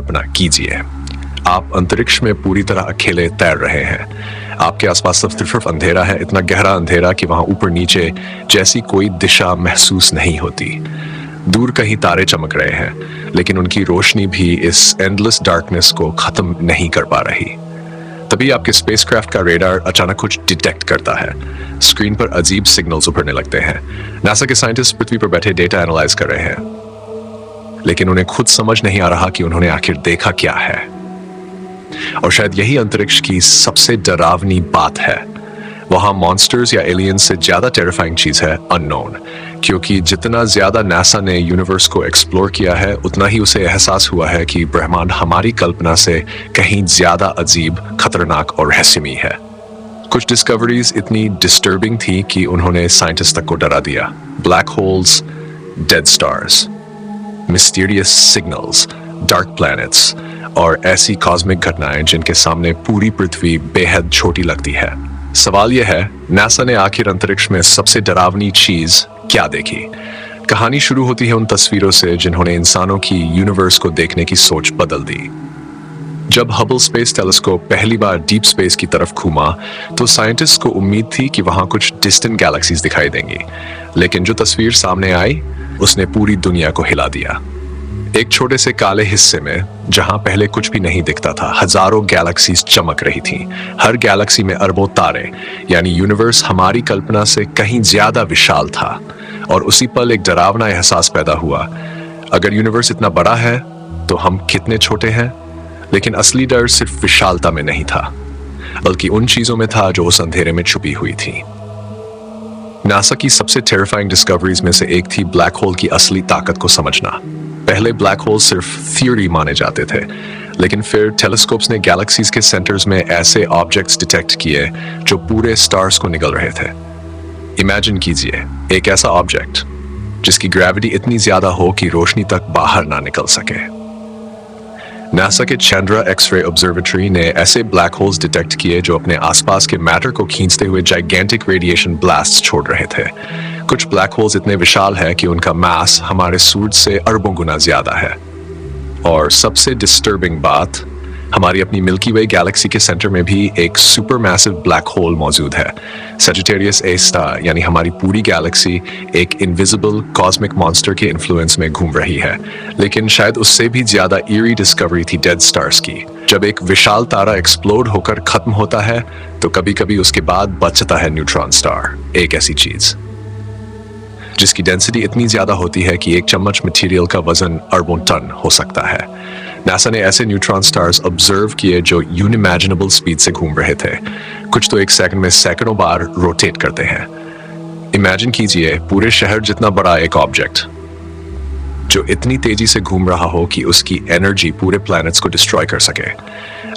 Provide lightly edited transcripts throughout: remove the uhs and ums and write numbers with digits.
कल्पना कीजिए, आप अंतरिक्ष में पूरी तरह अकेले तैर रहे हैं। आपके आसपास सब सिर्फ अंधेरा है, इतना गहरा अंधेरा कि वहां ऊपर नीचे जैसी कोई दिशा महसूस नहीं होती। दूर कहीं तारे चमक रहे हैं, लेकिन उनकी रोशनी भी इस एंडलेस डार्कनेस को खत्म नहीं कर पा रही। तभी आपके स्पेसक्राफ्ट का रेडार अचानक कुछ डिटेक्ट करता है। स्क्रीन पर अजीब सिग्नल्स उभरने लगते हैं। नासा के साइंटिस्ट पृथ्वी पर बैठे डेटा एनालाइज कर रहे हैं, लेकिन उन्हें खुद समझ नहीं आ रहा कि उन्होंने आखिर देखा क्या है। और शायद यही अंतरिक्ष की सबसे डरावनी बात है। वहां मॉन्स्टर्स या एलियंस से ज्यादा टेरिफाइंग चीज है अननोन, क्योंकि जितना ज्यादा नासा ने यूनिवर्स को एक्सप्लोर किया है, उतना ही उसे एहसास हुआ है कि ब्रह्मांड हमारी कल्पना से कहीं ज्यादा अजीब, खतरनाक और रहस्यमयी है। कुछ डिस्कवरीज इतनी डिस्टर्बिंग थी कि उन्होंने साइंटिस्ट तक को डरा दिया। Black holes, dead stars, mysterious signals, dark planets और ऐसी कॉस्मिक घटनाएं जिनके सामने पूरी पृथ्वी बेहद छोटी लगती है। सवाल यह है, नासा ने आखिर अंतरिक्ष में सबसे डरावनी चीज क्या देखी? कहानी शुरू होती है उन तस्वीरों से जिन्होंने इंसानों की यूनिवर्स को देखने की सोच बदल दी। जब हबल स्पेस टेलीस्कोप पहली बार डीप स्पेस की तरफ घूमा, तो साइंटिस्ट को उम्मीद थी कि वहां कुछ डिस्टेंट गैलेक्सीज दिखाई देंगी, लेकिन जो तस्वीर सामने आई उसने पूरी दुनिया को हिला दिया। एक छोटे से काले हिस्से में, जहां पहले कुछ भी नहीं दिखता था, हजारों गैलेक्सीज चमक रही थीं। हर गैलेक्सी में अरबों तारे, यानी यूनिवर्स हमारी कल्पना से कहीं ज्यादा विशाल था। और उसी पल एक डरावना एहसास पैदा हुआ, अगर यूनिवर्स इतना बड़ा है तो हम कितने छोटे हैं। लेकिन असली डर सिर्फ विशालता में नहीं था, बल्कि उन चीजों में था जो उस अंधेरे में छुपी हुई थी। नासा की सबसे टेरिफाइंग डिस्कवरीज में से एक थी ब्लैक होल की असली ताकत को समझना। पहले ब्लैक होल सिर्फ थियोरी माने जाते थे, लेकिन फिर टेलीस्कोप्स ने गैलेक्सीज के सेंटर्स में ऐसे ऑब्जेक्ट्स डिटेक्ट किए जो पूरे स्टार्स को निगल रहे थे। इमेजिन कीजिए एक ऐसा ऑब्जेक्ट जिसकी ग्रेविटी इतनी ज्यादा हो कि रोशनी तक बाहर ना निकल सके। नासा के चंद्रा एक्स-रे ऑब्जर्वेटरी ने ऐसे ब्लैक होल्स डिटेक्ट किए जो अपने आसपास के मैटर को खींचते हुए जाइगेंटिक रेडिएशन ब्लास्ट छोड़ रहे थे। कुछ ब्लैक होल्स इतने विशाल है कि उनका मास हमारे सूरज से अरबों गुना ज्यादा है। और सबसे डिस्टर्बिंग बात, हमारी अपनी मिल्की वे गैलेक्सी के सेंटर में भी एक सुपर मैसिव ब्लैक होल मौजूद है। सजिटेरियस ए स्टार, यानी हमारी पूरी गैलेक्सी एक इनविजिबल कॉस्मिक मॉन्स्टर के इन्फ्लुएंस में घूम रही है। लेकिन शायद उससे भी ज्यादा ईरी डिस्कवरी थी डेड स्टार्स की। जब एक विशाल तारा एक्सप्लोड होकर खत्म होता है, तो कभी कभी उसके बाद बचता है न्यूट्रॉन स्टार, एक ऐसी चीज जिसकी डेंसिटी इतनी ज्यादा होती है कि एक चम्मच मटेरियल का वजन अरबों टन हो सकता है। नासा ने ऐसे न्यूट्रॉन स्टार्स ऑब्जर्व किए जो यूनिमैजिनेबल स्पीड से घूम रहे थे। कुछ तो एक सेकंड में सैकड़ों बार रोटेट करते हैं। इमेजिन कीजिए पूरे शहर जितना बड़ा एक ऑब्जेक्ट जो इतनी तेजी से घूम रहा हो कि उसकी एनर्जी पूरे प्लैनेट्स को डिस्ट्रॉय कर सके।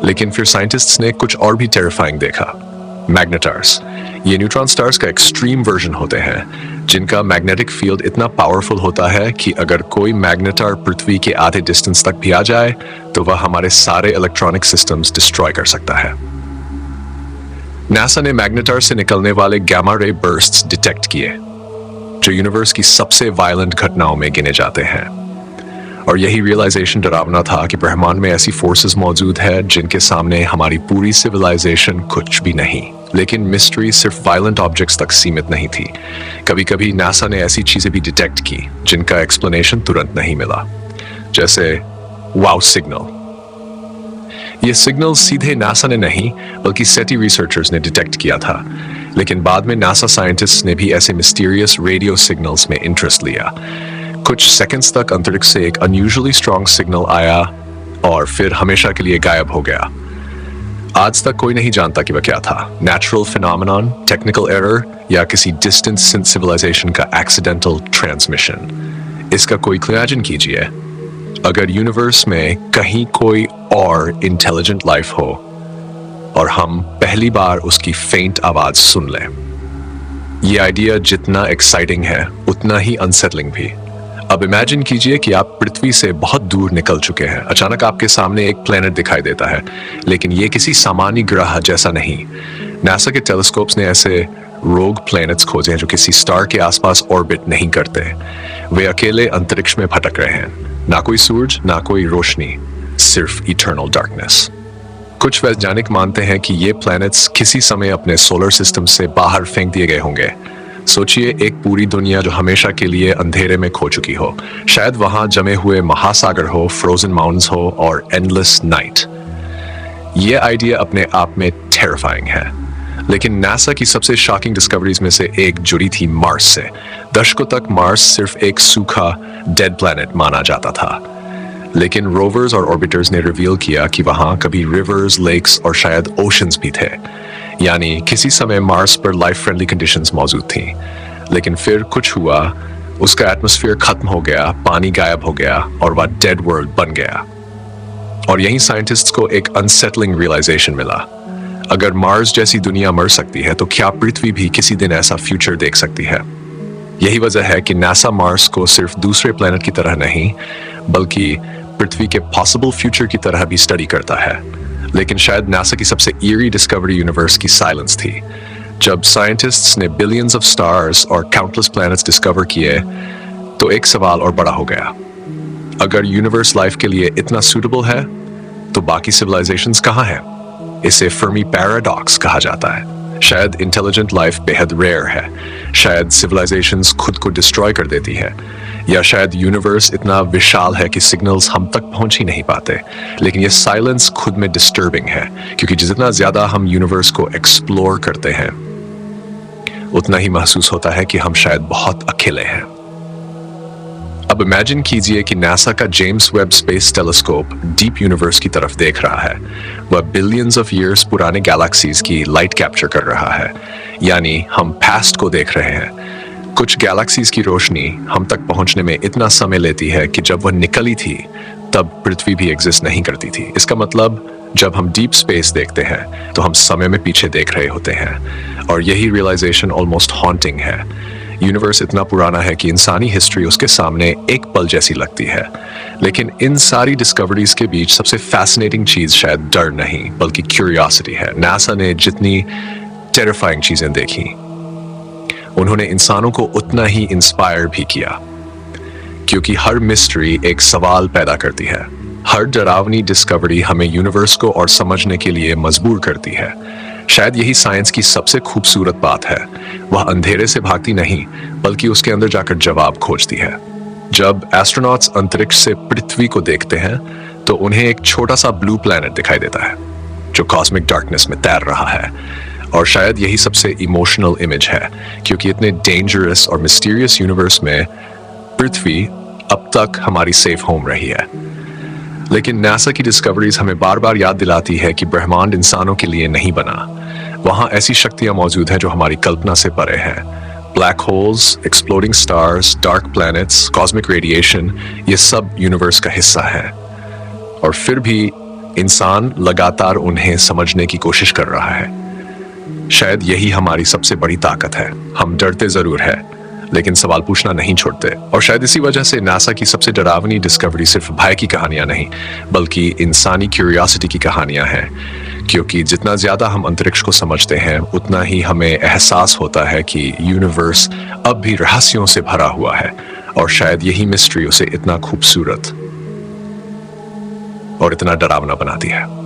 लेकिन फिर साइंटिस्ट्स ने कुछ और भी टेरिफाइंग देखा, मैग्नेटार्स। ये न्यूट्रॉन स्टार्स का एक्सट्रीम वर्जन होते हैं, जिनका मैग्नेटिक फील्ड इतना पावरफुल होता है कि अगर कोई मैग्नेटार पृथ्वी के आधे डिस्टेंस तक भी आ जाए तो वह हमारे सारे इलेक्ट्रॉनिक सिस्टम्स डिस्ट्रॉय कर सकता है। नासा ने मैग्नेटार से निकलने वाले गामा रे बर्स्ट्स डिटेक्ट किए, जो यूनिवर्स की सबसे वायलेंट घटनाओं में गिने जाते हैं। और यही रियलाइजेशन डरावना था कि ब्रह्मांड में ऐसी फोर्सेस मौजूद है जिनके सामने हमारी पूरी सिविलाइजेशन कुछ भी नहीं। लेकिन मिस्ट्री सिर्फ वायलेंट ऑब्जेक्ट्स तक सीमित नहीं थी। कभी कभी नासा ने ऐसी चीजें भी डिटेक्ट की जिनका एक्सप्लेनेशन तुरंत नहीं मिला, जैसे वाउ सिग्नल। ये सिग्नल सीधे नासा ने नहीं, बल्कि सेटी रिसर्चर्स ने डिटेक्ट किया था। लेकिन बाद में नासा साइंटिस्ट ने भी ऐसे मिस्टीरियस रेडियो सिग्नल्स में इंटरेस्ट लिया। कुछ सेकंड्स तक अंतरिक्ष से एक अनयूजुअली स्ट्रॉन्ग सिग्नल आया और फिर हमेशा के लिए गायब हो गया। आज तक कोई नहीं जानता कि वह क्या था, नेचुरल फिनोमेनन, टेक्निकल एरर या किसी डिस्टेंट सिविलाइजेशन का एक्सीडेंटल ट्रांसमिशन। इसका कोई इमेजिन कीजिए, अगर यूनिवर्स में कहीं कोई और इंटेलिजेंट लाइफ हो और हम पहली बार उसकी फेंट आवाज सुन लें। यह आइडिया जितना एक्साइटिंग है उतना ही अनसेटलिंग भी। अब इमेजिन कीजिए कि आप पृथ्वी से बहुत दूर निकल चुके हैं। अचानक आपके सामने एक प्लेनेट दिखाई देता है, लेकिन ये किसी सामान्य ग्रह जैसा नहीं। नासा के टेलीस्कोप्स ने ऐसे रोग प्लैनेट्स खोजे हैं जो किसी स्टार के आसपास ऑर्बिट नहीं करते। वे अकेले अंतरिक्ष में भटक रहे हैं, ना कोई सूरज, ना कोई रोशनी, सिर्फ इटर्नल डार्कनेस। कुछ वैज्ञानिक मानते हैं कि ये प्लैनेट्स किसी समय अपने सोलर सिस्टम से बाहर फेंक दिए गए होंगे। सोचिए एक पूरी दुनिया जो हमेशा के लिए अंधेरे में खो चुकी हो, शायद वहां जमे हुए महासागर हो, फ्रोजन माउंटेन्स हो और एंडलेस नाइट। ये आइडिया अपने आप में टेरिफाइंग है, लेकिन नासा की सबसे शॉकिंग डिस्कवरीज में से एक जुड़ी थी मार्स से। दशकों तक मार्स सिर्फ एक सूखा डेड प्लैनेट माना जाता था, लेकिन रोवर्स और ऑर्बिटर्स ने रिवील किया कि वहां कभी रिवर्स, लेक्स और शायद ओशंस भी थे। यानी किसी समय मार्स पर लाइफ फ्रेंडली कंडीशंस मौजूद थीं। लेकिन फिर कुछ हुआ, उसका एटमॉस्फेयर खत्म हो गया, पानी गायब हो गया और वह डेड वर्ल्ड बन गया। और यहीं साइंटिस्ट्स को एक अनसेटलिंग रियलाइजेशन मिला। अगर मार्स जैसी दुनिया मर सकती है तो क्या पृथ्वी भी किसी दिन ऐसा फ्यूचर देख सकती है? यही वजह है कि नासा मार्स को सिर्फ दूसरे प्लेनेट की तरह नहीं, बल्कि पृथ्वी के पॉसिबल फ्यूचर की तरह भी स्टडी करता है। लेकिन शायद नासा की सबसे ईरी डिस्कवरी यूनिवर्स की साइलेंस थी। जब साइंटिस्ट्स ने बिलियंस ऑफ स्टार्स और काउंटलेस प्लैनेट्स डिस्कवर किए, तो एक सवाल और बड़ा हो गया। अगर यूनिवर्स लाइफ के लिए इतना सूटेबल है, तो बाकी सिविलाइजेशंस कहाँ हैं? इसे फर्मी पैराडॉक्स कहा जाता है। शायद इंटेलिजेंट लाइफ बेहद रेयर है, शायद सिविलाइजेशंस खुद को डिस्ट्रॉय कर देती है, या शायद यूनिवर्स इतना विशाल है कि सिग्नल्स हम तक पहुंच ही नहीं पाते। लेकिन ये साइलेंस खुद में डिस्टर्बिंग है, क्योंकि जितना ज्यादा हम यूनिवर्स को एक्सप्लोर करते हैं, उतना ही महसूस होता है कि हम शायद बहुत अकेले हैं। अब इमेजिन कीजिए कि नासा का James Webb space telescope deep universe की तरफ देख रहा है। वह बिलियंस ऑफ ईयर्स पुराने गैलेक्सीज की लाइट कैप्चर कर रहा है, यानी हम पास्ट को देख रहे हैं। कुछ गैलेक्सीज की रोशनी हम तक पहुंचने में इतना समय लेती है कि जब वह निकली थी तब पृथ्वी भी एग्जिस्ट नहीं करती थी। इसका मतलब जब हम डीप स्पेस देखते हैं तो हम समय में पीछे देख रहे होते हैं। और यही रियलाइजेशन ऑलमोस्ट हॉन्टिंग है। यूनिवर्स इतना पुराना है कि इंसानी हिस्ट्री उसके सामने एक पल जैसी लगती है। लेकिन इन सारी डिस्कवरीज के बीच सबसे फैसिनेटिंग चीज शायद डर नहीं, बल्कि क्यूरियोसिटी है। नासा ने जितनी टेरिफाइंग चीजें देखी, उन्होंने इंसानों को उतना ही इंस्पायर भी किया, क्योंकि हर मिस्ट्री एक सवाल पैदा करती है। हर डरावनी डिस्कवरी हमें यूनिवर्स को और समझने के लिए मजबूर करती है। शायद यही साइंस की सबसे खूबसूरत बात है। वह अंधेरे से भागती नहीं, बल्कि उसके अंदर जाकर जवाब खोजती है। जब एस्ट्रोनॉट्स अंतरिक्ष से पृथ्वी को देखते हैं, तो उन्हें एक छोटा सा ब्लू प्लैनेट दिखाई देता है, जो कॉस्मिक डार्कनेस में तैर रहा है। और शायद यही सबसे इमोशनल इमेज है, क्योंकि इतने डेंजरस और मिस्टीरियस यूनिवर्स में पृथ्वी अब तक हमारी सेफ होम रही है। लेकिन नासा की डिस्कवरीज हमें बार बार याद दिलाती है कि ब्रह्मांड इंसानों के लिए नहीं बना। वहां ऐसी शक्तियां मौजूद हैं जो हमारी कल्पना से परे हैं। Black holes, exploding stars, dark planets, cosmic radiation, ये सब यूनिवर्स का हिस्सा है। और फिर भी इंसान लगातार उन्हें समझने की कोशिश कर रहा है। शायद यही हमारी सबसे बड़ी ताकत है। हम डरते जरूर है, लेकिन सवाल पूछना नहीं छोड़ते। और शायद इसी वजह से नासा की सबसे डरावनी डिस्कवरी सिर्फ भय की कहानियां नहीं, बल्कि इंसानी क्यूरियोसिटी की कहानियां हैं। क्योंकि जितना ज्यादा हम अंतरिक्ष को समझते हैं, उतना ही हमें एहसास होता है कि यूनिवर्स अब भी रहस्यों से भरा हुआ है। और शायद यही मिस्ट्री उसे इतना खूबसूरत और इतना डरावना बनाती है।